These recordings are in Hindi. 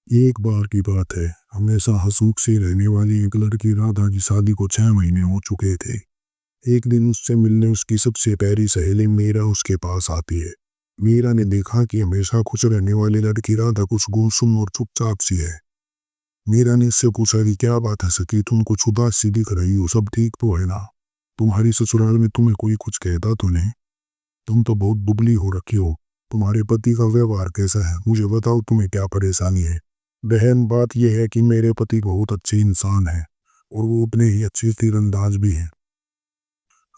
एक बार की बात है, हमेशा हंसमुख से रहने वाली एक लड़की राधा की शादी को 6 महीने हो चुके थे। एक दिन उससे मिलने उसकी सबसे प्यारी सहेली मीरा उसके पास आती है। मीरा ने देखा कि हमेशा खुश रहने वाली लड़की राधा कुछ गुमसुम और चुपचाप सी है। मीरा ने इससे पूछा कि क्या बात है सखी, तुम कुछ उदास सी दिख रही हो, सब ठीक तो है ना? तुम्हारी ससुराल में तुम्हें कोई कुछ कहता तो नहीं? तुम तो बहुत दुबली हो रखी हो। तुम्हारे पति का व्यवहार कैसा है, मुझे बताओ, तुम्हें क्या परेशानी है? बहन, बात यह है कि मेरे पति बहुत अच्छे इंसान हैं और वो उतने ही अच्छे तीरंदाज भी हैं।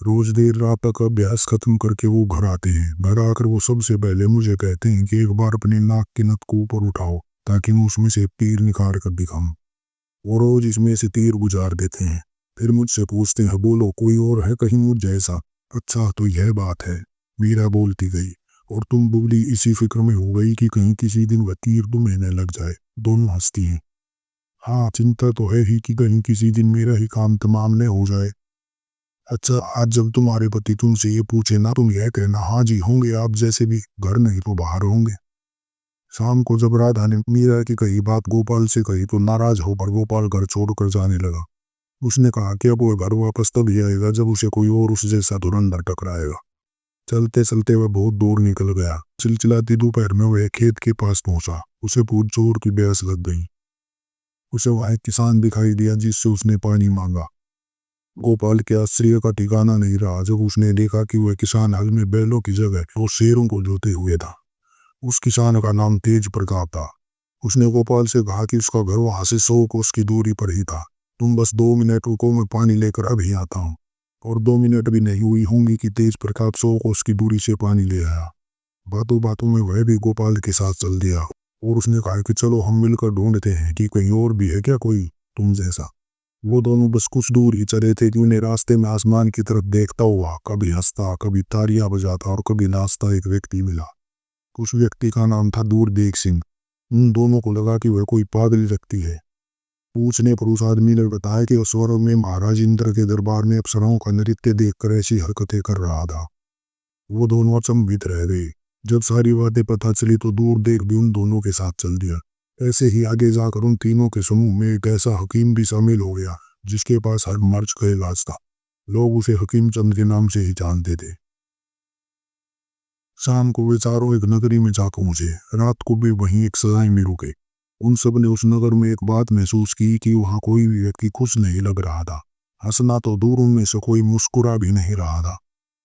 रोज देर रात तक अभ्यास खत्म करके वो घर आते हैं। घर आकर वो सबसे पहले मुझे कहते हैं कि एक बार अपनी नाक की नथ को ऊपर उठाओ ताकि मैं उसमें से तीर निकाल कर दिखाऊं। वो रोज इसमें से तीर गुजार देते हैं। फिर मुझसे पूछते हैं, बोलो कोई और है कहीं मुझ जैसा? अच्छा तो यह बात है, मीरा बोलती गई। और तुम बुबली इसी फिक्र में हो गई कि कहीं किसी दिन वह तीर तुम्हें न लग जाए। दोनों हंसती हैं। हाँ, चिंता तो है ही कि कहीं किसी दिन मेरा ही काम तमाम न हो जाए। अच्छा, आज जब तुम्हारे पति तुमसे ये पूछे ना, तुम यह कहना, हाँ जी होंगे आप जैसे भी, घर नहीं तो बाहर होंगे। शाम को जब राधा ने मीरा की कही बात गोपाल से कही तो नाराज होकर गोपाल घर छोड़कर जाने लगा। उसने कहा कि अब वह घर वापस तभी आएगा जब उसे कोई और उस जैसा धुरंधर टकराएगा। चलते चलते वह बहुत दूर निकल गया। चिलचिलाती दोपहर में वह खेत के पास पहुंचा। उसे भूत जोर की प्यास लग गई। उसे वह एक किसान दिखाई दिया जिससे उसने पानी मांगा। गोपाल के आश्चर्य का ठिकाना नहीं रहा जब उसने देखा कि वह किसान हल में बैलों की जगह वो शेरों को जोते हुए था। उस किसान का नाम तेज प्रताप था। उसने गोपाल से कहा कि उसका घर वहां से 100 कोस की दूरी पर ही था। तुम बस 2 मिनट रुको, मैं पानी लेकर अभी आता हूँ। और 2 मिनट भी नहीं हुई होंगी कि तेज प्रताप 100 कोस की दूरी से पानी ले आया। बातों बातों में वह भी गोपाल के साथ चल दिया और उसने कहा कि चलो हम मिलकर ढूंढते हैं कि कहीं और भी है क्या कोई तुम जैसा। वो दोनों बस कुछ दूर ही चले थे कि उन्हें रास्ते में आसमान की तरफ देखता हुआ, कभी हंसता, कभी तालियां बजाता और कभी नाचता एक व्यक्ति मिला। उस व्यक्ति का नाम था दूरदेख सिंह। उन दोनों को लगा कि वह कोई पागल व्यक्ति है। पूछने पर उस आदमी ने बताया कि उस स्वर्ग में महाराज इंद्र के दरबार में अप्सराओं का नृत्य देखकर ऐसी हरकतें कर रहा था। वो दोनों अचंभित रह गए। जब सारी बातें पता चली तो दूरदेख भी उन दोनों के साथ चल दिया। ऐसे ही आगे जाकर उन तीनों के समूह में एक ऐसा हकीम भी शामिल हो गया जिसके पास हर मर्ज का इलाज था। लोग उसे हकीम चंद के नाम से ही जानते थे। शाम को वे चारों एक नगरी में जा पहुंचे। रात को भी वहीं एक सराय में रुके। उन सब ने उस नगर में एक बात महसूस की कि वहां कोई भी व्यक्ति खुश नहीं लग रहा था। हंसना तो दूर, उनमें से कोई मुस्कुरा भी नहीं रहा था।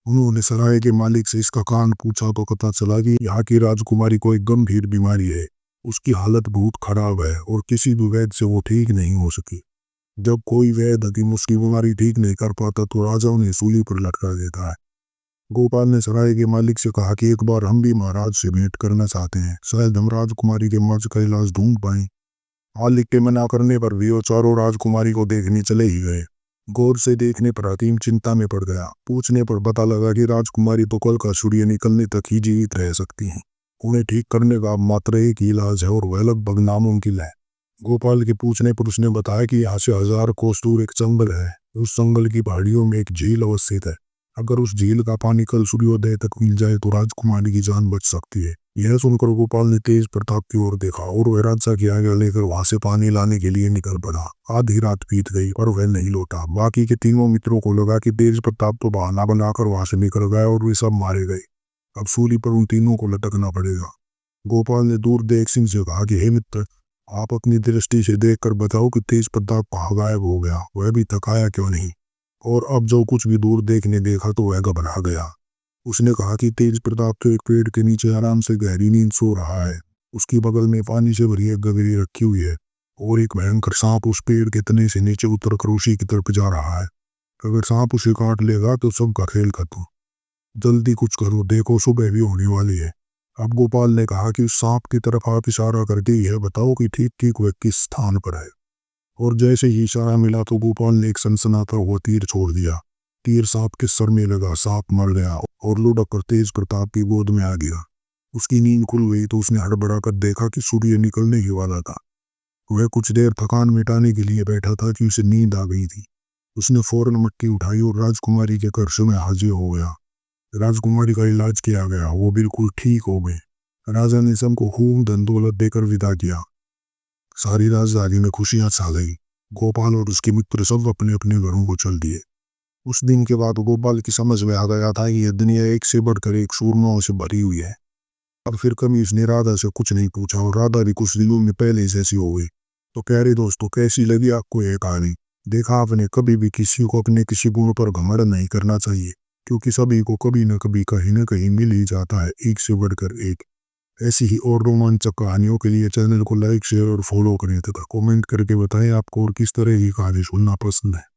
उन्होंने सराय के मालिक से इसका कारण पूछा तो पता चला कि यहाँ की राजकुमारी को एक गंभीर बीमारी है। उसकी हालत बहुत खराब है और किसी भी वैद्य से वो ठीक नहीं हो सकी। जब कोई वैद्य हकीम उसकी बीमारी ठीक नहीं कर पाता तो राजा उन्हें सूली पर लटका देता है। गोपाल ने सराय के मालिक से कहा कि एक बार हम भी महाराज से भेंट करना चाहते हैं, शायद हम राजकुमारी के मर्ज का इलाज ढूंढ पाए। मालिक के मना करने पर भी वो चारों राजकुमारी को देखने चले ही गए। गौर से देखने पर हकीम चिंता में पड़ गया। पूछने पर पता लगा कि राजकुमारी तो कल का सूर्य निकलने तक ही जीवित रह सकती हैं। उन्हें ठीक करने का मात्र एक ही इलाज है और वह लगभग नामुमकिन है। गोपाल के पूछने पर उसने बताया कि यहाँ से 1000 कोस दूर एक जंगल है। उस जंगल की पहाड़ियों में एक झील अवस्थित है। अगर उस झील का पानी कल सूर्योदय तक मिल जाए तो राजकुमारी की जान बच सकती है। यह सुनकर गोपाल ने तेज प्रताप की ओर देखा और वह राजा की आज्ञा लेकर वहां से पानी लाने के लिए निकल पड़ा। आधी रात बीत गई और वह नहीं लौटा। बाकी के तीनों मित्रों को लगा कि तेज प्रताप तो बहाना बनाकर वहां से निकल गए और वे सब मारे गए। अब सूली पर उन तीनों को लटकना पड़ेगा। गोपाल ने दूरदेख सिंह से कहा कि हे मित्र, आप अपनी दृष्टि से देखकर बताओ कि तेज प्रताप कहाँ गायब हो गया, वह भी थकाया क्यों नहीं? और अब जो कुछ भी दूर देखने देखा तो वह घबरा गया। उसने कहा कि तेज प्रताप तो एक पेड़ के नीचे आराम से गहरी नींद सो रहा है। उसकी बगल में पानी से भरी एक गगरी रखी हुई है और एक भयंकर सांप उस पेड़ के तने से नीचे उतर कर उसी की तरफ जा रहा है। अगर सांप उसे काट लेगा तो सबका खेल खत्म। जल्दी कुछ करो, देखो सुबह भी होने वाली है। अब गोपाल ने कहा कि उस सांप की तरफ आप इशारा करके यह बताओ कि ठीक ठीक वह किस स्थान पर है। और जैसे ही इशारा मिला तो गोपाल ने एक सनसनाता हुआ तीर छोड़ दिया। तीर सांप के सर में लगा। सांप मर गया और लुढ़क कर तेज प्रताप की गोद में आ गया। उसकी नींद खुल गई तो उसने हड़बड़ा कर देखा कि सूर्य निकलने ही वाला था। वह कुछ देर थकान मिटाने के लिए बैठा था कि उसे नींद आ गई थी। उसने फौरन मटकी उठाई और राजकुमारी के कर्श में हाजिर हो गया। राजकुमारी का इलाज किया गया, वो बिल्कुल ठीक हो गई। राजा ने सबको खूब धन दौलत देकर विदा किया। सारी राजधानी में खुशियां छा गई। गोपाल और उसके मित्र सब अपने अपने घरों को चल दिए। उस दिन के बाद गोपाल की समझ में आ गया था कि यह दुनिया एक से बढ़कर एक सूरमाओं से भरी हुई है। अब फिर कभी उसने राधा से कुछ नहीं पूछा और राधा भी कुछ दिनों में पहले जैसी हो गई। तो प्यारे दोस्तों, कैसी लगी आपको ये कहानी? देखा आपने, कभी भी किसी को अपने किसी गुण पर घमंड नहीं करना चाहिए, क्योंकि सभी को कभी न कहीं मिल ही जाता है एक से बढ़कर एक। ऐसी ही और रोमांचक कहानियों के लिए चैनल को लाइक, शेयर और फॉलो करें तथा कमेंट करके बताएं आपको और किस तरह की कहानी सुनना पसंद है।